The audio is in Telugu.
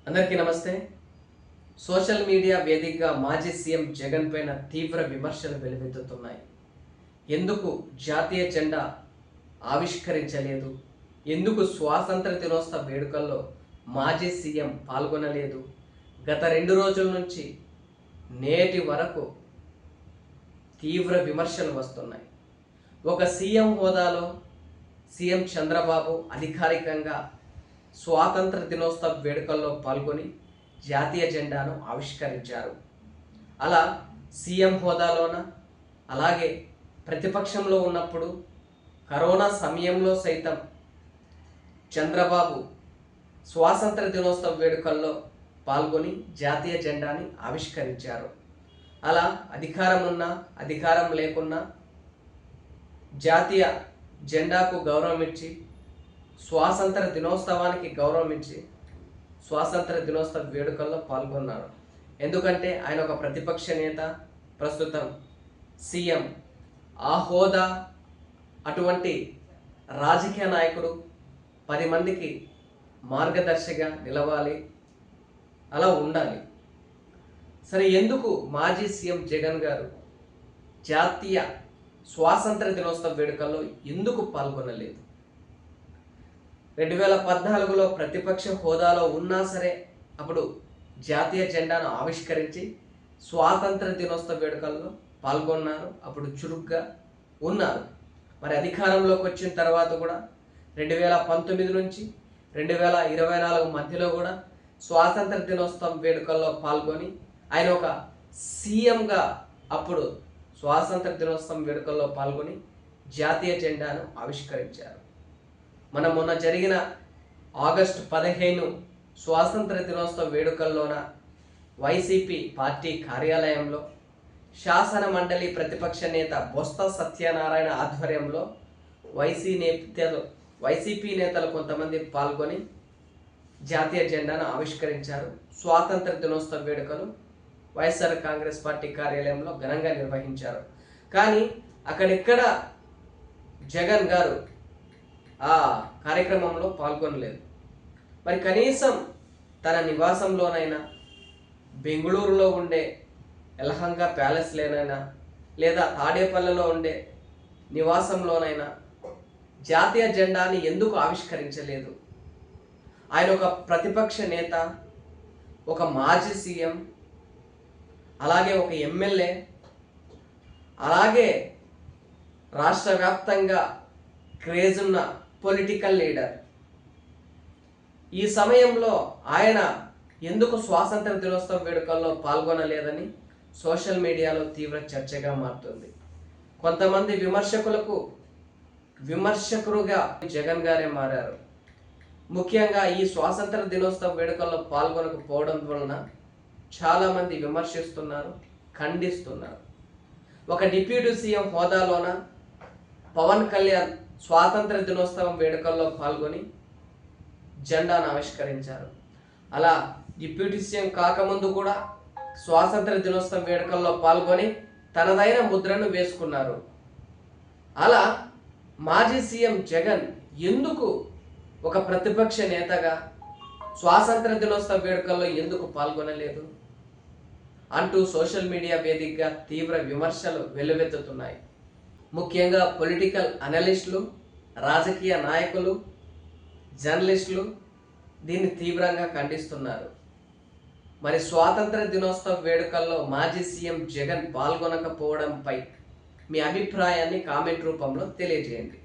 అందరికీ నమస్తే. సోషల్ మీడియా వేదికగా మాజీ సీఎం జగన్ పైన తీవ్ర విమర్శలు వెలువెత్తుతున్నాయి. ఎందుకు జాతీయ జెండా ఆవిష్కరించలేదు? ఎందుకు స్వాతంత్ర దినోత్సవ వేడుకల్లో మాజీ సీఎం పాల్గొనలేదు? గత 2 రోజుల నుంచి నేటి వరకు తీవ్ర విమర్శలు వస్తున్నాయి. ఒక సీఎం హోదాలో సీఎం చంద్రబాబు అధికారికంగా స్వాతంత్ర దినోత్సవ వేడుకల్లో పాల్గొని జాతీయ జెండాను ఆవిష్కరించారు. అలా సీఎం హోదాలోన, అలాగే ప్రతిపక్షంలో ఉన్నప్పుడు కరోనా సమయంలో సైతం చంద్రబాబు స్వాతంత్ర దినోత్సవ వేడుకల్లో పాల్గొని జాతీయ జెండాని ఆవిష్కరించారు. అలా అధికారం ఉన్నా అధికారం లేకున్నా జాతీయ జెండాకు గౌరవం ఇచ్చి, స్వాతంత్ర దినోత్సవానికి గౌరవం ఇచ్చి స్వాతంత్ర దినోత్సవ వేడుకల్లో పాల్గొన్నారు. ఎందుకంటే ఆయన ఒక ప్రతిపక్ష నేత, ప్రస్తుతం సీఎం. ఆ హోదా, అటువంటి రాజకీయ నాయకుడు 10 మందికి మార్గదర్శిగా నిలవాలి, అలా ఉండాలి. సరే, ఎందుకు మాజీ సీఎం జగన్ గారు జాతీయ స్వాతంత్ర దినోత్సవ వేడుకల్లో ఎందుకు పాల్గొనలేదు? 2014లో ప్రతిపక్ష హోదాలో ఉన్నా సరే అప్పుడు జాతీయ జెండాను ఆవిష్కరించి స్వాతంత్ర దినోత్సవ వేడుకల్లో పాల్గొన్నారు. అప్పుడు చురుగ్గా ఉన్నారు. మరి అధికారంలోకి వచ్చిన తర్వాత కూడా 2019 నుంచి 2024 మధ్యలో కూడా స్వాతంత్ర దినోత్సవం వేడుకల్లో పాల్గొని ఆయన ఒక సీఎంగా అప్పుడు స్వాతంత్ర దినోత్సవం వేడుకల్లో పాల్గొని జాతీయ జెండాను ఆవిష్కరించారు. మనం మొన్న జరిగిన ఆగస్టు 15 స్వాతంత్ర దినోత్సవ వేడుకల్లోన వైసీపీ పార్టీ కార్యాలయంలో శాసన మండలి ప్రతిపక్ష నేత బొత్స సత్యనారాయణ ఆధ్వర్యంలో వైసీపీ నేతలు కొంతమంది పాల్గొని జాతీయ జెండాను ఆవిష్కరించారు. స్వాతంత్ర దినోత్సవ వేడుకలు వైఎస్ఆర్ కాంగ్రెస్ పార్టీ కార్యాలయంలో ఘనంగా నిర్వహించారు. కానీ అక్కడెక్కడ జగన్ గారు ఆ కార్యక్రమంలో పాల్గొనలేదు. మరి కనీసం తన నివాసంలోనైనా, బెంగళూరులో ఉండే యలహంక ప్యాలెస్లోనైనా, లేదా తాడేపల్లిలో ఉండే నివాసంలోనైనా జాతీయ జెండాని ఎందుకు ఆవిష్కరించలేదు? ఆయన ఒక ప్రతిపక్ష నేత, ఒక మాజీ సీఎం, అలాగే ఒక ఎమ్మెల్యే, అలాగే రాష్ట్ర వ్యాప్తంగా క్రేజ్ ఉన్న పొలిటికల్ లీడర్. ఈ సమయంలో ఆయన ఎందుకు స్వాతంత్ర దినోత్సవ వేడుకల్లో పాల్గొనలేదని సోషల్ మీడియాలో తీవ్ర చర్చగా మారుతుంది. కొంతమంది విమర్శకులుగా జగన్ గారే మారారు. ముఖ్యంగా ఈ స్వాతంత్ర దినోత్సవ వేడుకల్లో పాల్గొనకపోవడం వలన చాలామంది విమర్శిస్తున్నారు, ఖండిస్తున్నారు. ఒక డిప్యూటీ సీఎం హోదాలోన పవన్ కళ్యాణ్ స్వాతంత్ర దినోత్సవం వేడుకల్లో పాల్గొని జెండాను ఆవిష్కరించారు. అలా డిప్యూటీ సీఎం కాకముందు కూడా స్వాతంత్ర దినోత్సవం వేడుకల్లో పాల్గొని తనదైన ముద్రను వేసుకున్నారు. అలా మాజీ సీఎం జగన్ ఎందుకు ఒక ప్రతిపక్ష నేతగా స్వాతంత్ర దినోత్సవ వేడుకల్లో ఎందుకు పాల్గొనలేదు అంటూ సోషల్ మీడియా వేదికగా తీవ్ర విమర్శలు వెల్లువెత్తుతున్నాయి. ముఖ్యంగా పొలిటికల్ అనలిస్టులు, రాజకీయ నాయకులు, జర్నలిస్టులు దీన్ని తీవ్రంగా ఖండిస్తున్నారు. మరి స్వాతంత్ర దినోత్సవ వేడుకల్లో మాజీ సీఎం జగన్ పాల్గొనకపోవడంపై మీ అభిప్రాయాన్ని కామెంట్ రూపంలో తెలియజేయండి.